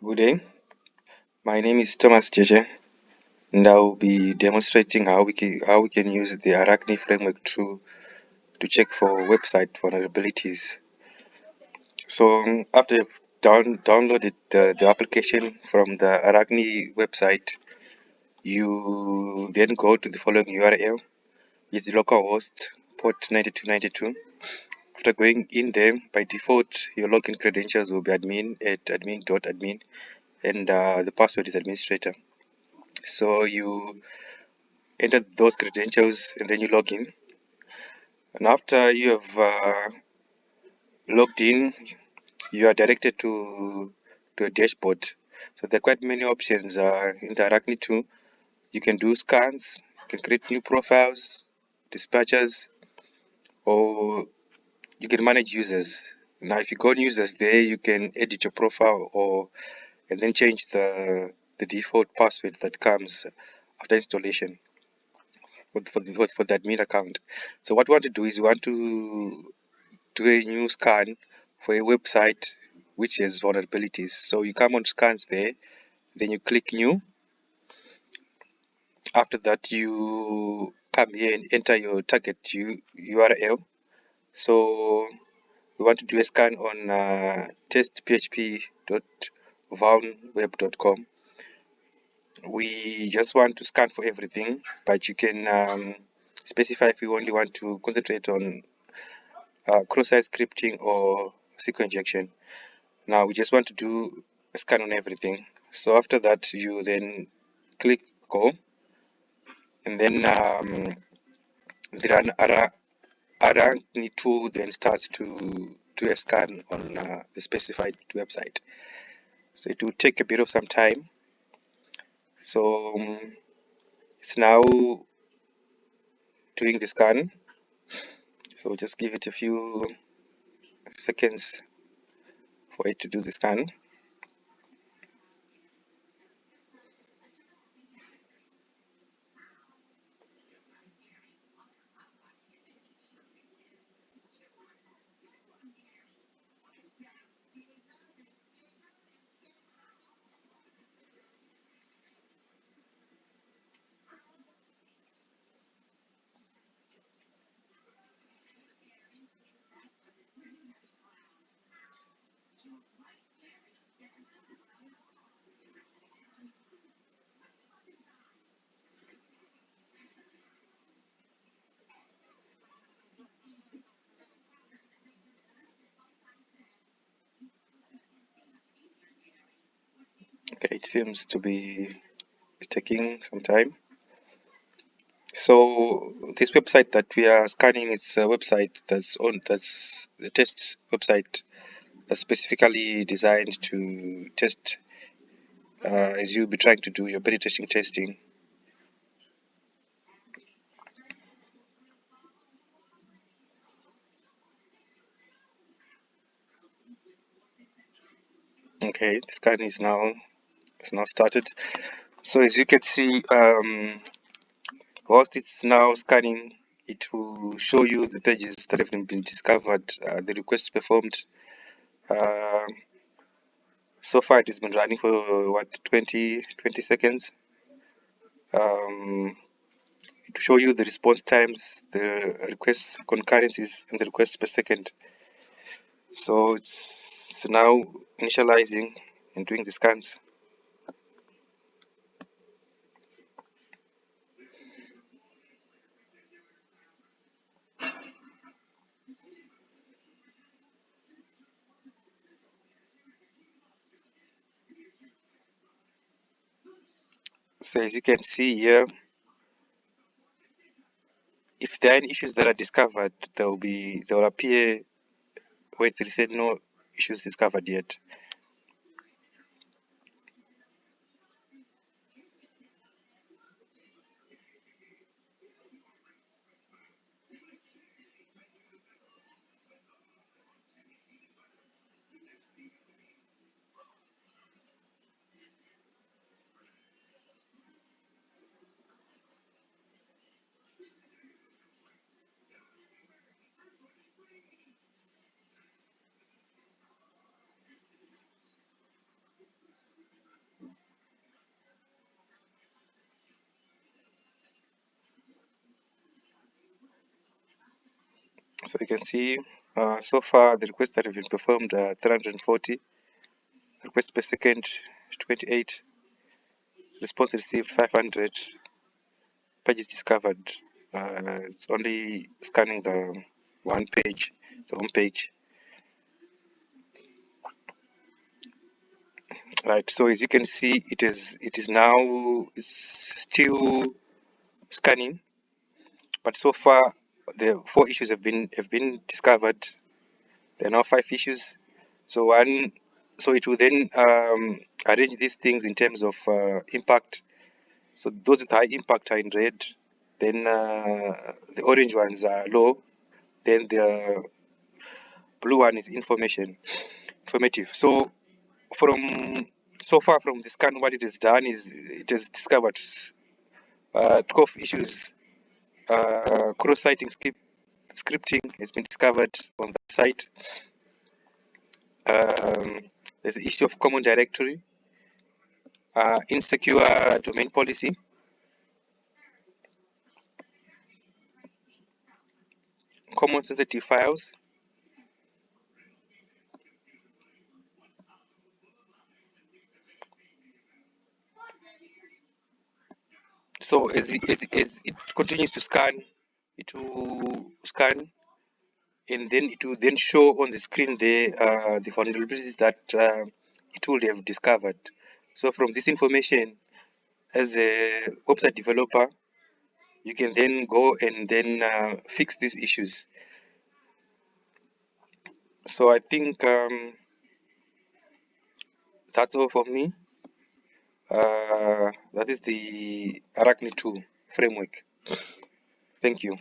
Good day. My name is Thomas Jeje, and I will be demonstrating how we can use the Aranchi Framework to check for website vulnerabilities. So after you've downloaded the application from the Aranchi website, you then go to the following URL. It's localhost port 9292. After going in there, by default, your login credentials will be admin@admin.admin, and the password is administrator. So you enter those credentials and then you log in. And after you have logged in, you are directed to a dashboard. So there are quite many options in the Arachne 2. You can do scans, you can create new profiles, dispatches, or you can manage users. Now, if you go on users there, you can edit your profile or and then change the default password that comes after installation for the admin account. So what we want to do is we want to do a new scan for a website which has vulnerabilities. So you come on scans there, then you click new. After that, you come here and enter your target URL. So we want to do a scan on testphp.vulnweb.com. We just want to scan for everything, but you can specify if you only want to concentrate on cross-site scripting or SQL injection. Now we just want to do a scan on everything. So after that, you then click go, and then the Arachne tool then starts to do a scan on the specified website. So it will take a bit of some time. So it's now doing the scan. So just give it a few seconds for it to do the scan. Okay, it seems to be taking some time. So this website that we are scanning is a website that's the test website that's specifically designed to test as you'll be trying to do your penetration testing. Okay, the scan is now started. So as you can see, whilst it's now scanning, it will show you the pages that have been discovered, the requests performed. Uh, so far, it has been running for what 20 seconds. Um, to show you the response times, the request concurrencies, and the requests per second. So it's now initializing and doing the scans. So as you can see here, if there are any issues that are discovered, they will appear where it's said no issues discovered yet. So you can see so far the requests that have been performed are 340, requests per second 28, response received 500, pages discovered. It's only scanning the one page, the home page. Right, so as you can see, it is now it's still scanning, but so far the 4 issues have been discovered. There are now 5 issues. So it will then arrange these things in terms of impact. So those with high impact are in red, then the orange ones are low, then the blue one is informative. So so far from the scan, what it has done is it has discovered 12 issues. Cross-siting scripting has been discovered on the site. There's the issue of common directory, insecure domain policy, common sensitive files. So as it continues to scan, it will scan, and then it will then show on the screen the vulnerabilities that it will have discovered. So from this information, as a website developer, you can then go and then fix these issues. So I think that's all for me. That is the Arachne 2 framework. Thank you.